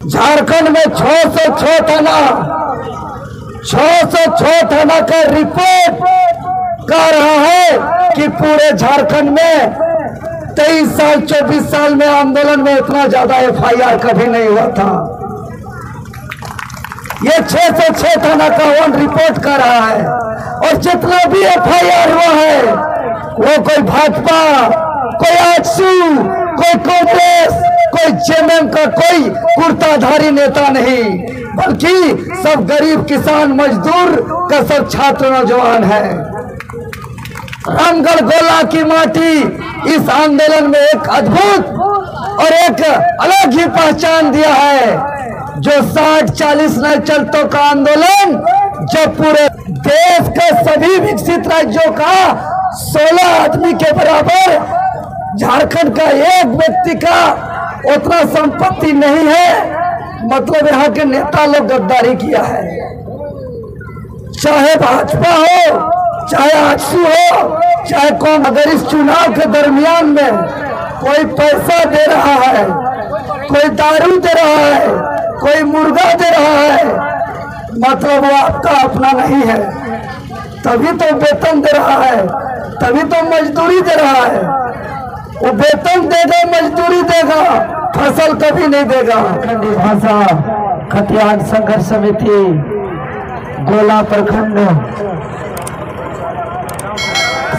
झारखंड में 606 थाना का रिपोर्ट कह रहा है कि पूरे झारखंड में 23 साल 24 साल में आंदोलन में इतना ज्यादा FIR कभी नहीं हुआ था। ये 606 थाना का वन रिपोर्ट कर रहा है। और जितना भी FIR हुआ है वो कोई भाजपा, कोई आजसू, कोई कांग्रेस, कोई JMM का कोई कुर्ताधारी नेता नहीं, बल्कि सब गरीब किसान मजदूर का सब छात्र नौजवान है। रामगढ़ गोला की माटी इस आंदोलन में एक अद्भुत और एक अलग ही पहचान दिया है। जो 60-40 नए चलतों का आंदोलन, जो पूरे देश के सभी विकसित राज्यों का 16 आदमी के बराबर, झारखंड का एक व्यक्ति का उतना संपत्ति नहीं है, मतलब यहाँ के नेता लोग गद्दारी किया है। चाहे भाजपा हो, चाहे आजसू हो, चाहे कौन, अगर इस चुनाव के दरमियान में कोई पैसा दे रहा है, कोई दारू दे रहा है, कोई मुर्गा दे रहा है, मतलब वो आपका अपना नहीं है। तभी तो वेतन दे रहा है, तभी तो मजदूरी दे रहा है। वो वेतन देगा, मजदूरी देगा, फसल कभी नहीं देगा। खंडी भाषा खतियान संघर्ष समिति गोला प्रखंड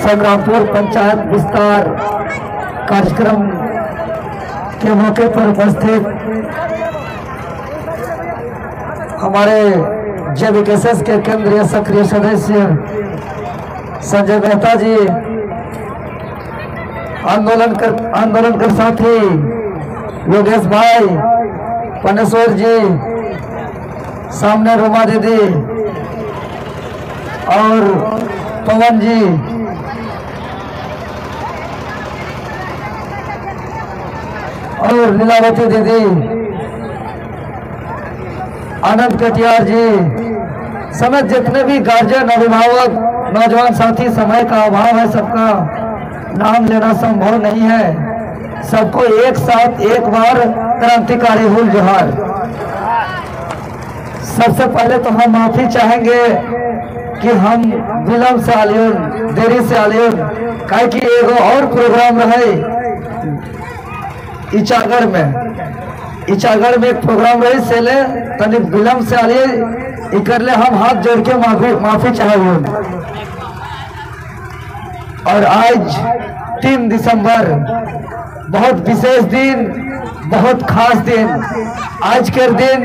संग्रामपुर पंचायत विस्तार कार्यक्रम के मौके पर उपस्थित हमारे JVKSS के केंद्रीय सक्रिय सदस्य संजय मेहता जी, आंदोलन कर साथी योगेश भाई, पनेश्वर जी, सामने रोमा दीदी और पवन जी, और लीलावती दीदी, आनंद कटियार जी समेत जितने भी गार्जियन, अभिभावक, नौजवान साथी, समय का अभाव है, सबका नाम लेना संभव नहीं है। सबको एक साथ एक बार क्रांतिकारी हुल जोहार। सबसे पहले तो हम माफी चाहेंगे कि हम विलंब से आलियन, देरी से आलियन, काहे कि एगो और प्रोग्राम रहे इचागढ़ में एक प्रोग्राम रही सेले, तनिक विलंब से आलिए इकरले हम हाथ जोड़ के माफी चाहेंगे। और आज 3 दिसंबर बहुत विशेष दिन, बहुत खास दिन। आज के दिन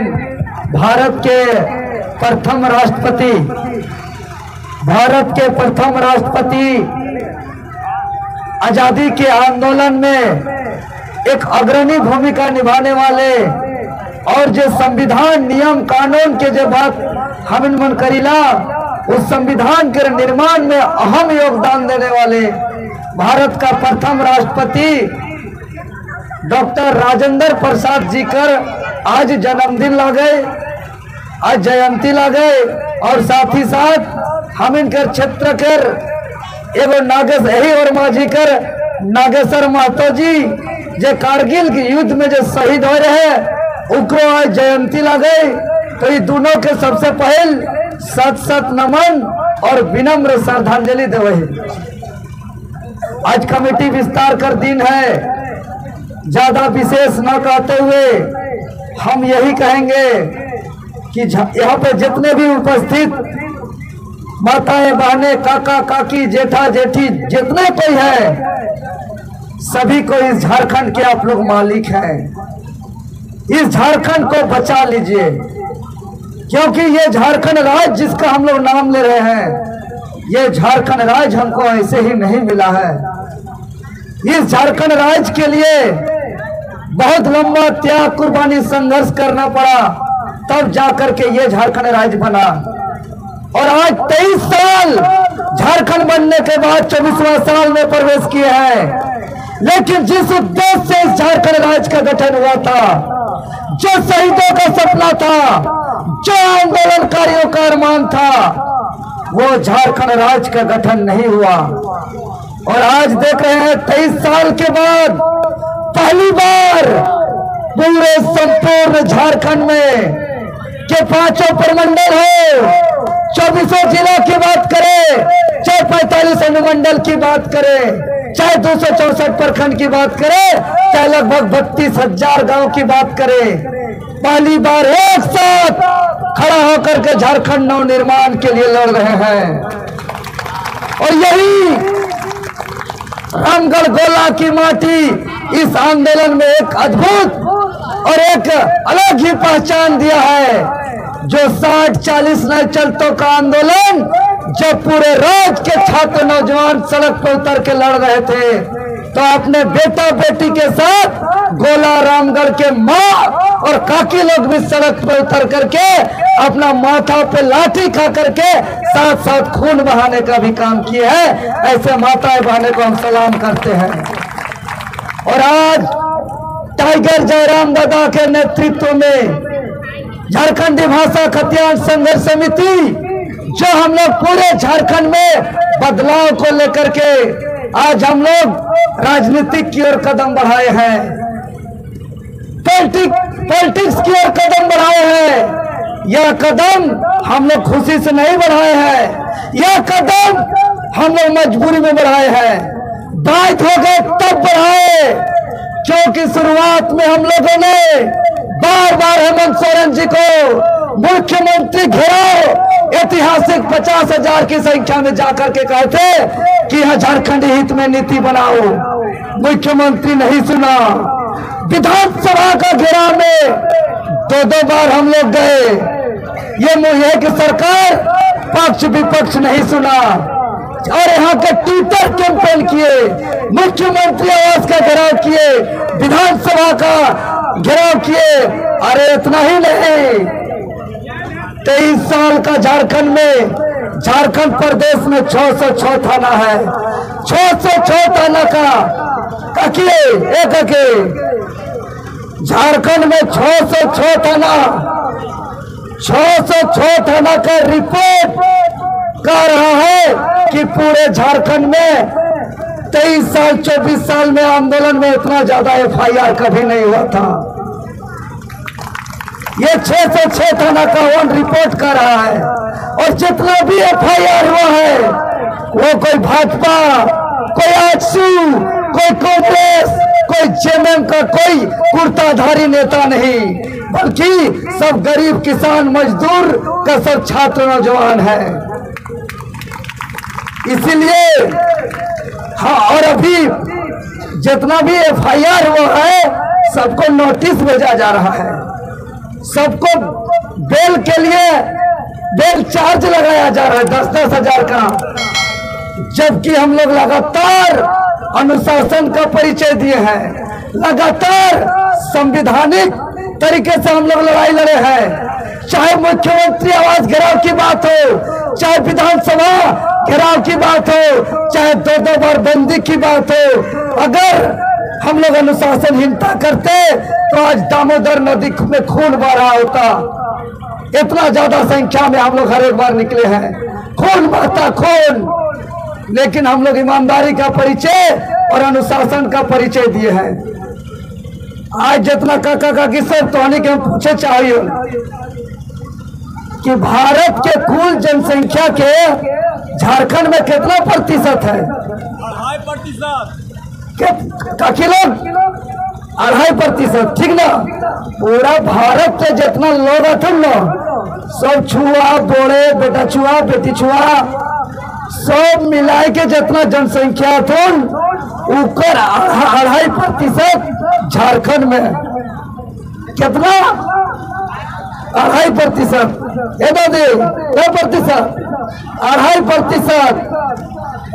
भारत के प्रथम राष्ट्रपति आजादी के आंदोलन में एक अग्रणी भूमिका निभाने वाले और जो संविधान नियम कानून के जो बात हम मन करीला, उस संविधान के निर्माण में अहम योगदान देने वाले भारत का प्रथम राष्ट्रपति डॉक्टर राजेंद्र प्रसाद जी कर आज जन्मदिन ला गए, आज जयंती ला गए। और साथ ही साथ हम इनकर क्षेत्र कर एवं यही और माझी कर नागेश्वर महतो जी जो कारगिल के युद्ध में जो शहीद हो रहे, उनको आज जयंती ला गए। तो ये दोनों के सबसे पहले सत नमन और विनम्र श्रद्धांजलि देवे। आज कमेटी विस्तार कर दिन है, ज्यादा विशेष न कहते हुए हम यही कहेंगे कि यहाँ पे जितने भी उपस्थित माताएं, बहनें, काका काकी, जेठा जेठी, जितने कोई है, सभी को इस झारखंड के आप लोग मालिक हैं। इस झारखंड को बचा लीजिए, क्योंकि ये झारखंड राज्य जिसका हम लोग नाम ले रहे हैं, ये झारखंड राज्य हमको ऐसे ही नहीं मिला है। इस झारखंड राज्य के लिए बहुत लंबा त्याग, कुर्बानी, संघर्ष करना पड़ा, तब जाकर के ये झारखंड राज्य बना। और आज 23 साल झारखंड बनने के बाद 24वां साल में प्रवेश किए हैं। लेकिन जिस उद्देश्य से इस झारखंड राज्य का गठन हुआ था, जो शहीदों का सपना था, जो आंदोलनकारियों का अरमान था, वो झारखंड राज्य का गठन नहीं हुआ। और आज देख रहे हैं 23 साल के बाद पहली बार पूरे संपूर्ण झारखंड में के 5 प्रमंडल हो, 24 जिला की बात करें, चाहे 45 अनुमंडल की बात करें, चाहे 264 प्रखंड की बात करें, चाहे लगभग 32,000 गांव की बात करें, पहली बार एक साथ खड़ा होकर के झारखंड नवनिर्माण के लिए लड़ रहे हैं। और यही रामगढ़ गोला की माटी इस आंदोलन में एक अद्भुत और एक अलग ही पहचान दिया है। जो 60-40 नए चलतों का आंदोलन जब पूरे राज्य के छात्र नौजवान सड़क पर उतर के लड़ रहे थे, तो अपने बेटा बेटी के साथ गोला रामगढ़ के माँ और काकी लोग भी सड़क पर उतर करके अपना माथा पे लाठी खा करके साथ साथ खून बहाने का भी काम किए हैं। ऐसे माताएं बहनों को हम सलाम करते हैं। और आज टाइगर जयराम दादा के नेतृत्व में झारखंडी भाषा खतियान संघर्ष समिति, जो हम लोग पूरे झारखंड में बदलाव को लेकर के आज हम लोग राजनीतिक की ओर कदम बढ़ाए हैं, पॉलिटिक्स की ओर कदम बढ़ाए हैं। यह कदम हम लोग खुशी से नहीं बढ़ाए हैं, यह कदम हम लोग मजबूरी में बढ़ाए हैं। बात हो गए तब बढ़ाए, क्योंकि शुरुआत में हम लोगों ने बार बार हेमंत सोरेन जी को मुख्यमंत्री घेराव ऐतिहासिक 50,000 की संख्या में जाकर के कहे थे कि यह झारखंड हित में नीति बनाओ। मुख्यमंत्री नहीं सुना। विधानसभा का घेराव में 2 बार हम लोग गए, ये मुझे कि सरकार पक्ष विपक्ष नहीं सुना और यहाँ के ट्विटर कैंपेन किए, मुख्यमंत्री आवास का घेराव किए, विधानसभा का घेराव किए। अरे इतना ही नहीं, 23 साल का झारखंड में, झारखंड प्रदेश में 606 थाना है, 606 थाना का किए झारखंड में 606 थाना, 606 थाना का रिपोर्ट कह रहा है कि पूरे झारखंड में 23 साल 24 साल में आंदोलन में इतना ज्यादा FIR कभी नहीं हुआ था। ये 606 थाना का वन रिपोर्ट कर रहा है। और जितना भी FIR हुआ है वो कोई भाजपा, कोई आजसू, कोई कांग्रेस, कोई जेएमएम का कोई कुर्ताधारी नेता नहीं, बल्कि सब गरीब किसान मजदूर का सब छात्र नौजवान है। इसीलिए हाँ, और अभी जितना भी FIR हुआ है सबको नोटिस भेजा जा रहा है, सबको बेल के लिए बेल चार्ज लगाया जा रहा है 10-10 हजार का, जबकि हम लोग लगातार अनुशासन का परिचय दिए हैं, लगातार संवैधानिक तरीके से हम लोग लड़ाई लड़े हैं। चाहे मुख्यमंत्री आवास घेराव की बात हो, चाहे विधानसभा घेराव की बात हो, चाहे 2 बार बंदी की बात हो, अगर हम लोग अनुशासनहीनता करते तो आज दामोदर नदी में खून बह रहा होता। इतना ज्यादा संख्या में हम लोग हर एक बार निकले हैं, खून बहता खून, लेकिन हम लोग ईमानदारी का परिचय और अनुशासन का परिचय दिए हैं। आज जितना काका काकी सब तोहनी के हम पूछे चाहिए कि भारत के कुल जनसंख्या के झारखंड में कितना प्रतिशत है? 2.5%। काकी लोग 2.5%, ठीक ना? पूरा भारत के जितना लोग थे ना, सब छुआ बोड़े, बेटा छुआ बेटी छुआ, सब मिलाए के जितना जनसंख्या थे ऊपर 2.5% झारखंड में। कितना? 2.5%। ये दादी 2%, 2.5%।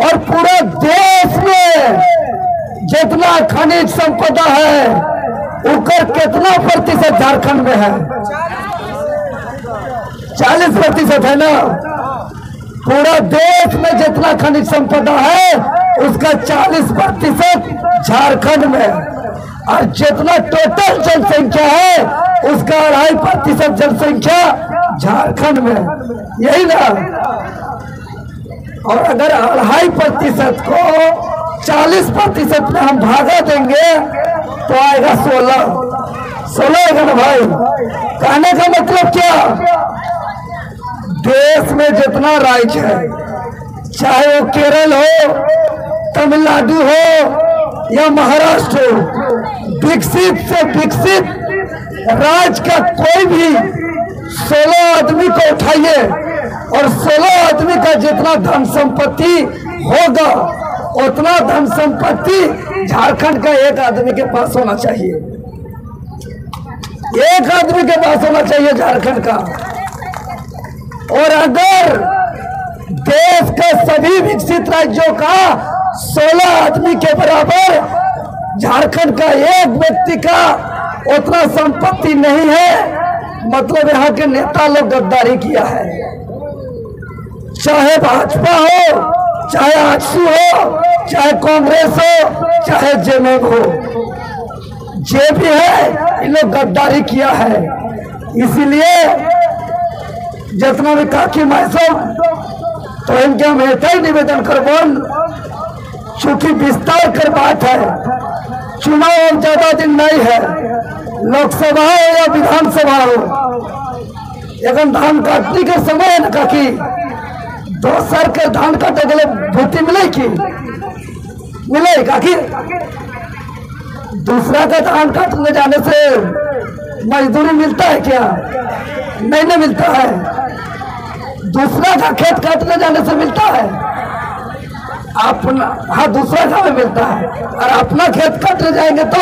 और पूरे देश में जितना खनिज संपदा है उसका कितना प्रतिशत झारखंड में है? 40% है ना? पूरा देश में जितना खनिज संपदा है उसका 40% झारखंड में, और जितना टोटल जनसंख्या है उसका 2.5% जनसंख्या झारखंड में, यही ना? और अगर 2.5% को 40% में हम भागा देंगे तो आएगा 16। सुनेगा ना भाई, कहने का मतलब क्या, देश में जितना राज्य है, चाहे वो केरल हो, तमिलनाडु हो या महाराष्ट्र हो, विकसित से विकसित राज्य का कोई भी 16 आदमी को उठाइए और 16 आदमी का जितना धन संपत्ति होगा उतना धन संपत्ति झारखंड का एक आदमी के पास होना चाहिए, एक आदमी के पास होना चाहिए झारखंड का। और अगर देश के सभी विकसित राज्यों का 16 आदमी के बराबर झारखंड का एक व्यक्ति का उतना संपत्ति नहीं है, मतलब यहाँ के नेता लोग गद्दारी किया है। चाहे भाजपा हो, चाहे आजसू हो, चाहे कांग्रेस हो, चाहे जेएमएम हो, जे भी है इन लोग गद्दारी किया है। इसीलिए जितना भी काकी महसूम तो इनके हम ऐसा ही निवेदन करबन, चूंकि विस्तार कर बात है, चुनाव ज्यादा दिन नहीं है, लोकसभा हो या विधानसभा हो, एकदम धान काटने के समय है ना काकी, दोसर के धान काटे के लिए भूति मिलेगी, मिले काकी? दूसरा का धान काटने जाने से मजदूरी मिलता है क्या? नहीं मिलता है। दूसरा का खेत काटने जाने से मिलता है अपना, हाँ दूसरा का में मिलता है, और अपना खेत काटने जाएंगे तो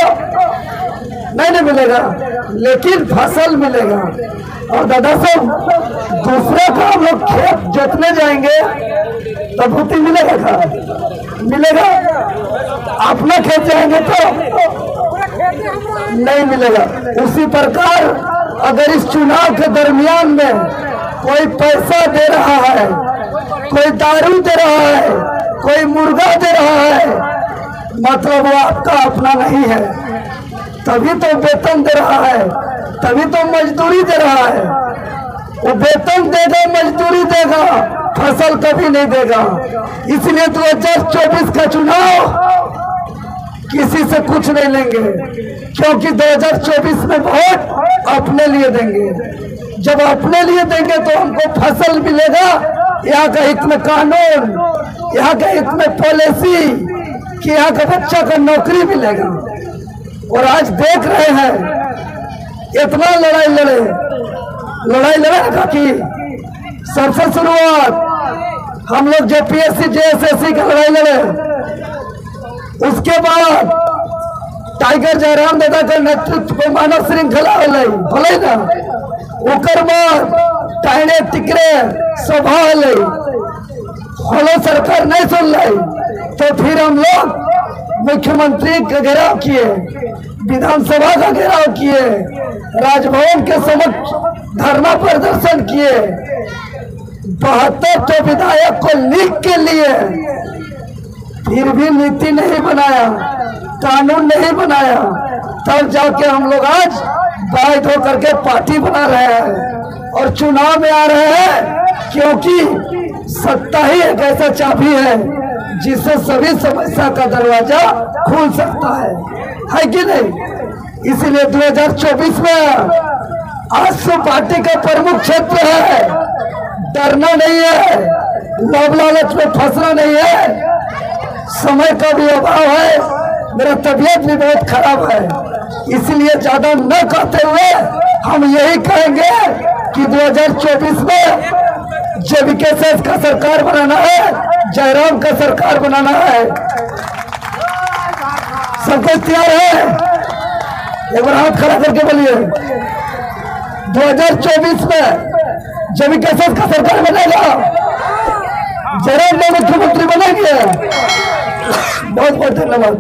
नहीं मिलेगा, लेकिन फसल मिलेगा। और दादा साहब, दूसरा का हम लोग खेत जोतने जाएंगे तो भूति मिलेगा का? मिलेगा। अपना खेत जाएंगे तो नहीं मिलेगा। उसी प्रकार अगर इस चुनाव के दरमियान में कोई पैसा दे रहा है, कोई दारू दे रहा है, कोई मुर्गा दे रहा है, मतलब वो आपका अपना नहीं है, तभी तो वेतन दे रहा है, तभी तो मजदूरी दे रहा है। वो वेतन देगा, मजदूरी देगा, फसल कभी नहीं देगा। इसलिए 2024 का चुनाव किसी से कुछ नहीं लेंगे, क्योंकि 2024 में वोट अपने लिए देंगे। जब अपने लिए देंगे तो हमको फसल मिलेगा, यहाँ का हित में कानून, यहाँ के हित में पॉलिसी, कि यहाँ का बच्चा का नौकरी मिलेगा। और आज देख रहे हैं इतना लड़ाई लड़े काकी, सबसे शुरुआत हम लोग जेपीएससी जेएसएससी का लड़ाई लड़े, उसके बाद टाइगर जयराम दादा के नेतृत्व में मानव श्रृंखला भले ना, ओकर बाद टाइने टिकरे सभा हलो सरकार नहीं सुन ली, तो फिर हम लोग मुख्यमंत्री का घेराव किए, विधानसभा का घेराव किए, राजभवन के समक्ष धरना प्रदर्शन किए, 72 विधायक को लिख के लिए, फिर भी नीति नहीं बनाया, कानून नहीं बनाया, तब जाके हम लोग आज बाध्य होकर के पार्टी बना रहे हैं और चुनाव में आ रहे हैं, क्योंकि सत्ता ही एक ऐसा चाबी है जिससे सभी समस्या का दरवाजा खुल सकता है कि नहीं? इसलिए 2024 में आजसू पार्टी का प्रमुख क्षेत्र है, डरना नहीं है, लोभ लालच में फंसना नहीं है। समय का भी अभाव है, मेरा तबीयत भी बहुत खराब है, इसलिए ज्यादा न कहते हुए हम यही कहेंगे कि 2024 में जेबीकेएस का सरकार बनाना है, जयराम का सरकार बनाना है। सब कुछ तैयार है? एक बार हाथ खड़ा करके बोलिए, 2024 में जेबीकेएस का सरकार बनेगा, जयराम ने मुख्यमंत्री बनेंगे। बहुत बहुत धन्यवाद।